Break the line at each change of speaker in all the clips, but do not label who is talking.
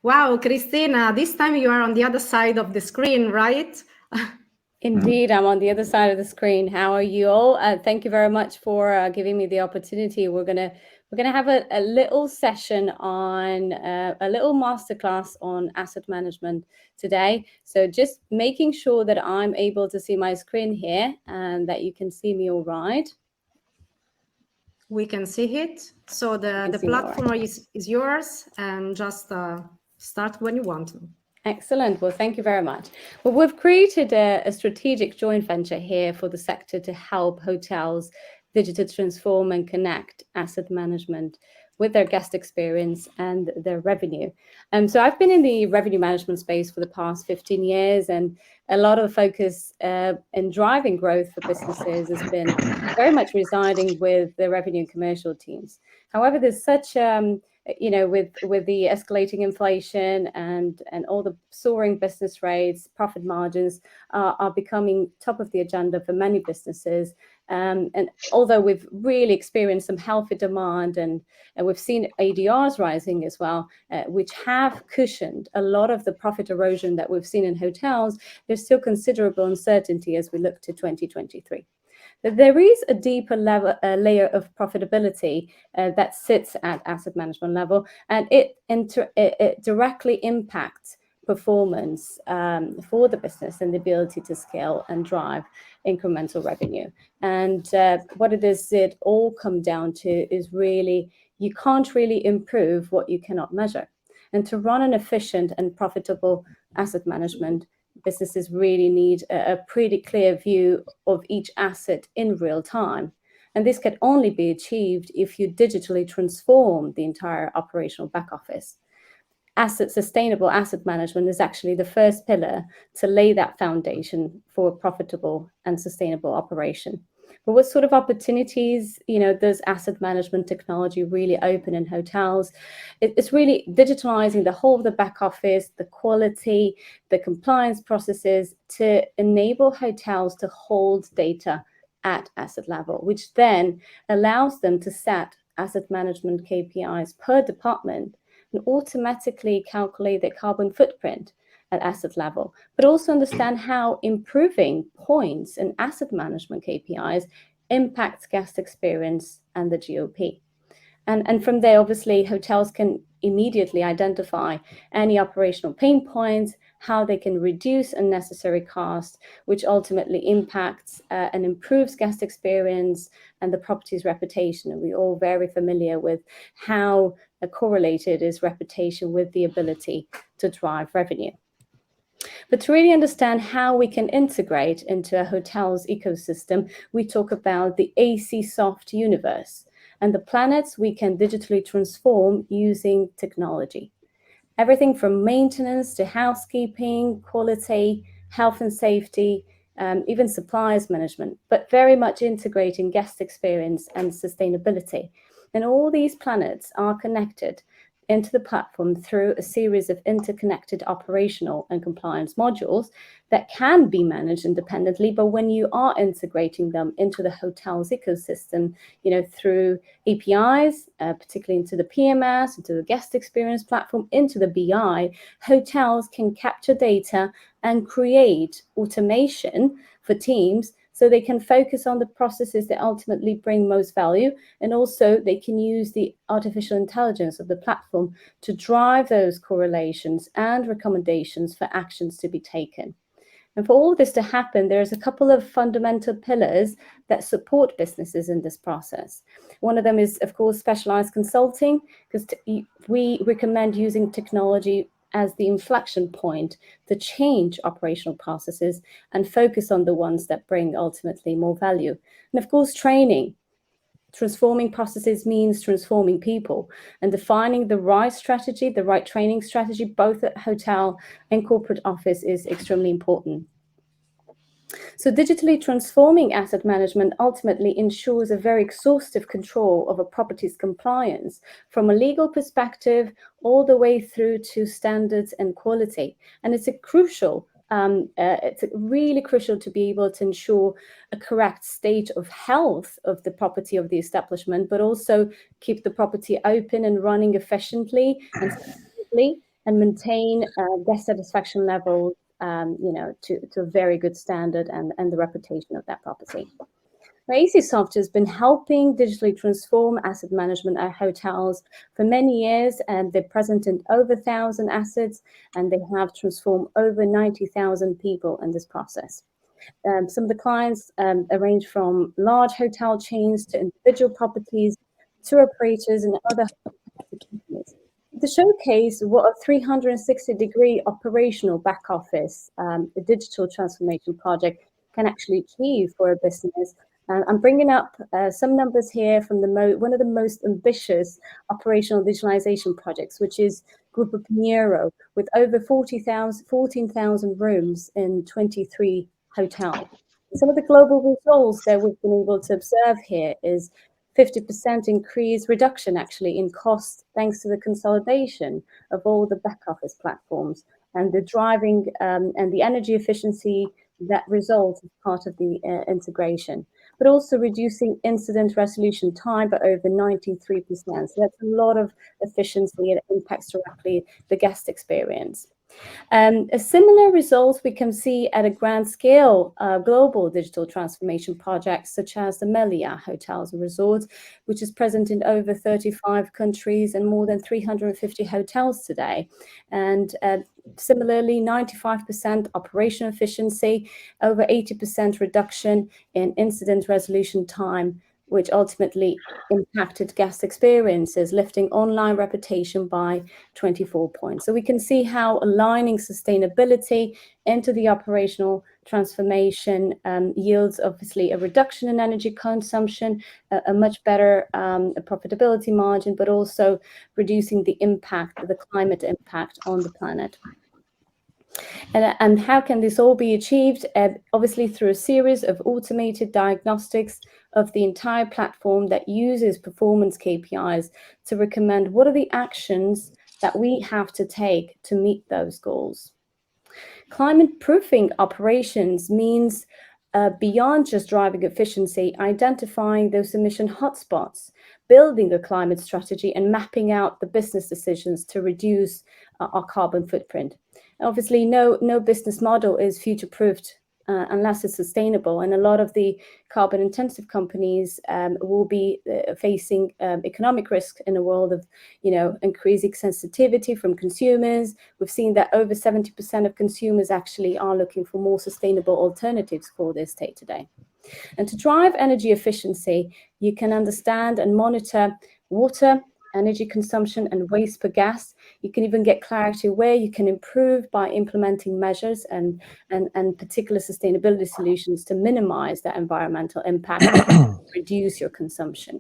Wow, Cristina, this time you are on the other side of the screen, right?
Indeed, I'm on the other side of the screen. How are you all? Thank you very much for giving me the opportunity. We're gonna have a little session on a little masterclass on asset management today. So just making sure that I'm able to see my screen here and that you can see me all right.
We can see it. So the platform is yours, and just start when you want to.
Excellent. Well, thank you very much. Well, we've created a strategic joint venture here for the sector to help hotels digitally transform and connect asset management with their guest experience and their revenue. So I've been in the revenue management space for the past 15 years, and a lot of focus in driving growth for businesses has been very much residing with the revenue and commercial teams. However, there's such with the escalating inflation and all the soaring business rates, profit margins are becoming top of the agenda for many businesses. And although we've really experienced some healthy demand and we've seen ADRs rising as well, which have cushioned a lot of the profit erosion that we've seen in hotels, there's still considerable uncertainty as we look to 2023. There is a deeper layer of profitability that sits at asset management level, and it directly impacts performance for the business and the ability to scale and drive incremental revenue. And what it all come down to is really you can't really improve what you cannot measure. And to run an efficient and profitable asset management, businesses really need a pretty clear view of each asset in real time. And this can only be achieved if you digitally transform the entire operational back office. Sustainable asset management is actually the first pillar to lay that foundation for a profitable and sustainable operation. But what sort of opportunities, does asset management technology really open in hotels? It's really digitalizing the whole of the back office, the quality, the compliance processes to enable hotels to hold data at asset level, which then allows them to set asset management KPIs per department and automatically calculate their carbon footprint at asset level, but also understand how improving points and asset management KPIs impacts guest experience and the GOP. And from there, obviously, hotels can immediately identify any operational pain points, how they can reduce unnecessary costs, which ultimately impacts and improves guest experience and the property's reputation. And we're all very familiar with how correlated is reputation with the ability to drive revenue. But to really understand how we can integrate into a hotel's ecosystem, we talk about the EISI soft universe and the planets we can digitally transform using technology. Everything from maintenance to housekeeping, quality, health and safety, even suppliers management, but very much integrating guest experience and sustainability. And all these planets are connected into the platform through a series of interconnected operational and compliance modules that can be managed independently, but when you are integrating them into the hotel's ecosystem, through APIs, particularly into the PMS, into the guest experience platform, into the BI, hotels can capture data and create automation for teams so they can focus on the processes that ultimately bring most value. And also they can use the artificial intelligence of the platform to drive those correlations and recommendations for actions to be taken. And for all this to happen, there's a couple of fundamental pillars that support businesses in this process. One of them is, of course, specialized consulting, because we recommend using technology as the inflection point to change operational processes and focus on the ones that bring ultimately more value. And of course, training. Transforming processes means transforming people, and defining the right strategy, the right training strategy, both at hotel and corporate office is extremely important. So digitally transforming asset management ultimately ensures a very exhaustive control of a property's compliance from a legal perspective all the way through to standards and quality. And it's really crucial to be able to ensure a correct state of health of the property of the establishment, but also keep the property open and running efficiently and safely, and maintain guest satisfaction levels, to a very good standard and the reputation of that property. EISI has been helping digitally transform asset management at hotels for many years, and they're present in over 1,000 assets, and they have transformed over 90,000 people in this process. Some of the clients range from large hotel chains to individual properties, tour operators, and other companies. To showcase what a 360-degree operational back office, a digital transformation project can actually achieve for a business, I'm bringing up some numbers here from one of the most ambitious operational digitalization projects, which is Grupo Pinheiro, with over 14,000 rooms in 23 hotels. Some of the global results that we've been able to observe here is 50% reduction actually in cost, thanks to the consolidation of all the back office platforms and the driving and the energy efficiency that results as part of the integration, but also reducing incident resolution time by over 93%. So that's a lot of efficiency, and it impacts directly the guest experience. A similar results we can see at a grand scale global digital transformation projects, such as the Melia Hotels and Resorts, which is present in over 35 countries and more than 350 hotels today. And similarly, 95% operational efficiency, over 80% reduction in incident resolution time, which ultimately impacted guest experiences, lifting online reputation by 24 points. So we can see how aligning sustainability into the operational transformation yields obviously a reduction in energy consumption, a much better profitability margin, but also reducing the impact, the climate impact on the planet. And how can this all be achieved? Obviously through a series of automated diagnostics of the entire platform that uses performance KPIs to recommend what are the actions that we have to take to meet those goals. Climate proofing operations means beyond just driving efficiency, identifying those emission hotspots, building a climate strategy, and mapping out the business decisions to reduce our carbon footprint. Obviously, no business model is future-proofed unless it's sustainable, and a lot of the carbon-intensive companies will be facing economic risk in a world of, increasing sensitivity from consumers. We've seen that over 70% of consumers actually are looking for more sustainable alternatives for their state today. And to drive energy efficiency, you can understand and monitor water, energy consumption, and waste per gas. You can even get clarity where you can improve by implementing measures and particular sustainability solutions to minimize that environmental impact and reduce your consumption.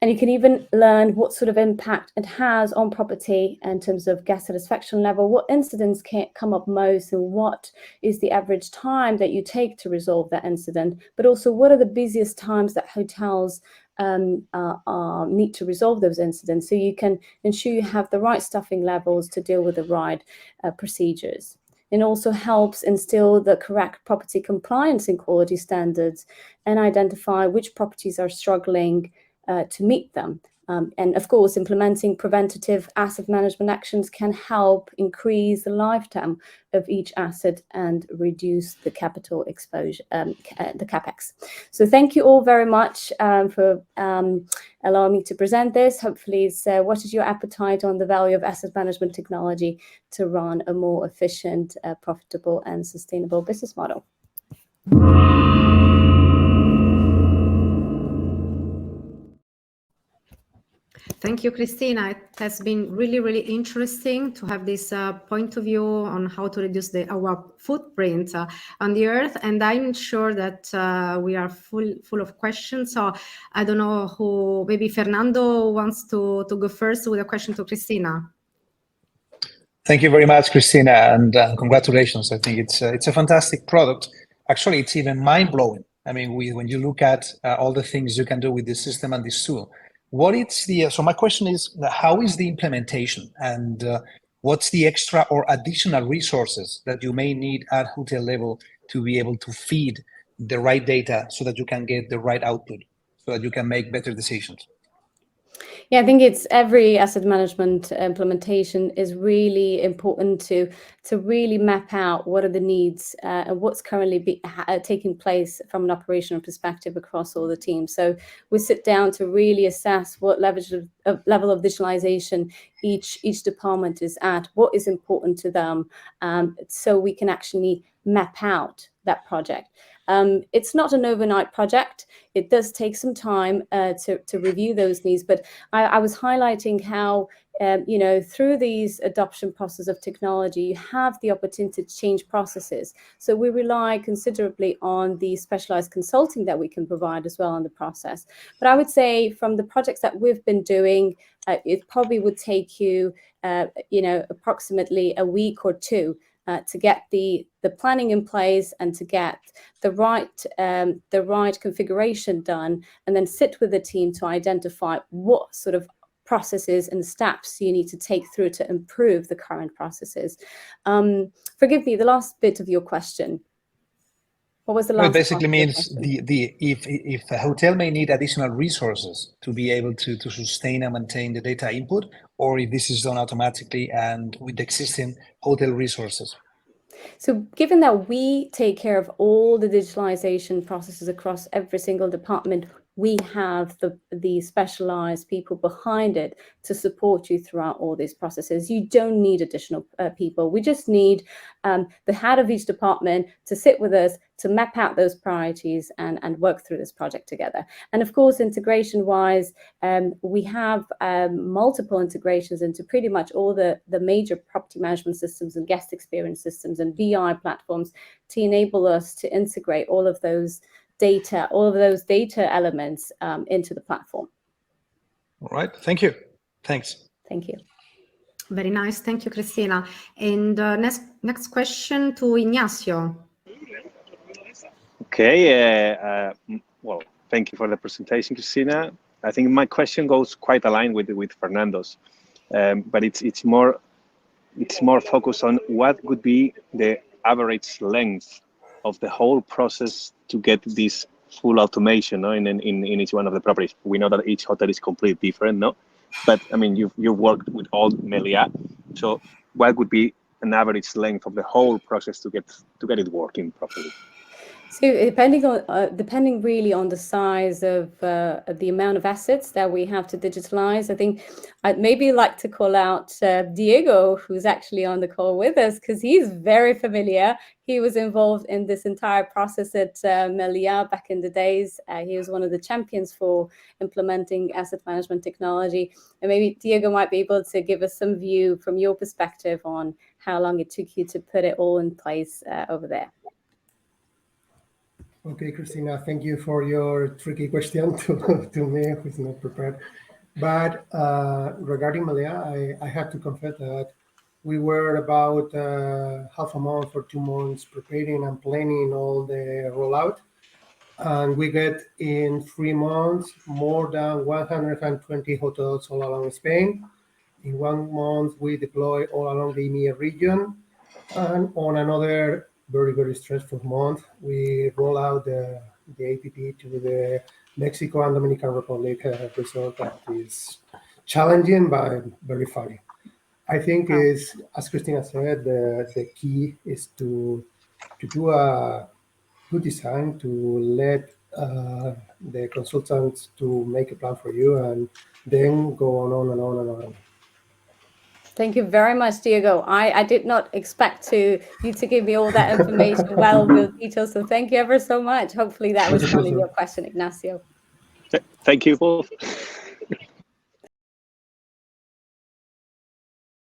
And you can even learn what sort of impact it has on property in terms of guest satisfaction level, what incidents can come up most, and what is the average time that you take to resolve that incident, but also what are the busiest times that hotels need to resolve those incidents, so you can ensure you have the right staffing levels to deal with the right procedures. It also helps instill the correct property compliance and quality standards and identify which properties are struggling to meet them. And of course, implementing preventative asset management actions can help increase the lifetime of each asset and reduce the capital exposure, the CapEx. So thank you all very much for allowing me to present this. Hopefully it's what is your appetite on the value of asset management technology to run a more efficient, profitable and sustainable business model.
Thank you, Cristina. It has been really, really interesting to have this point of view on how to reduce our footprint on the earth. And I'm sure that we are full of questions. So I don't know who, maybe Fernando wants to go first with a question to Cristina.
Thank you very much, Cristina, and congratulations. I think it's a fantastic product. Actually, it's even mind-blowing. I mean, when you look at all the things you can do with this system and this tool. So my question is, how is the implementation, and what's the extra or additional resources that you may need at hotel level to be able to feed the right data so that you can get the right output, so that you can make better decisions?
Yeah, I think it's every asset management implementation is really important to really map out what are the needs and what's currently taking place from an operational perspective across all the teams. So we sit down to really assess what level of digitalization each department is at, what is important to them, so we can actually map out that project. It's not an overnight project. It does take some time to review those needs, but I was highlighting how through these adoption process of technology, you have the opportunity to change processes. So we rely considerably on the specialized consulting that we can provide as well in the process. But I would say from the projects that we've been doing, it probably would take you, approximately a week or two to get the planning in place and to get the right configuration done, and then sit with the team to identify what sort of processes and steps you need to take through to improve the current processes. Forgive me, the last bit of your question. What was the last?
It basically means if a hotel may need additional resources to be able to sustain and maintain the data input, or if this is done automatically and with existing hotel resources.
So given that we take care of all the digitalization processes across every single department, we have the specialized people behind it to support you throughout all these processes. You don't need additional people. We just need the head of each department to sit with us, to map out those priorities and work through this project together. And of course, integration-wise, we have multiple integrations into pretty much all the major property management systems and guest experience systems and BI platforms to enable us to integrate all of those data elements into the platform.
All right, thank you. Thanks.
Thank you.
Very nice, thank you, Cristina. And next question to Ignacio.
Okay, well, thank you for the presentation, Cristina. I think my question goes quite aligned with Fernando's, but it's more focused on what would be the average length of the whole process to get this full automation, no, in each one of the properties. We know that each hotel is completely different, no? But I mean, you've worked with all Meliá, so what would be an average length of the whole process to get it working properly?
So depending really on the size of the amount of assets that we have to digitalize, I think I'd maybe like to call out Diego, who's actually on the call with us, because he's very familiar. He was involved in this entire process at Meliá back in the days. He was one of the champions for implementing asset management technology. And maybe Diego might be able to give us some view from your perspective on how long it took you to put it all in place over there.
Okay, Cristina, thank you for your tricky question to me, who's not prepared. But regarding Meliá, I have to confess that we were about half a month or 2 months preparing and planning all the rollout. And we get in 3 months more than 120 hotels all along Spain. In 1 month, we deploy all along the EMEA region. And on another very, very stressful month, we roll out the APP to the Mexico and Dominican Republic resort that is challenging but very funny. I think is, as Cristina said, the key is to do a good design, to let the consultants to make a plan for you and then go on and on and on.
Thank you very much, Diego. I did not expect you to give me all that information, well, the details. So thank you ever so much. Hopefully that responded to your question, Ignacio.
Thank you both.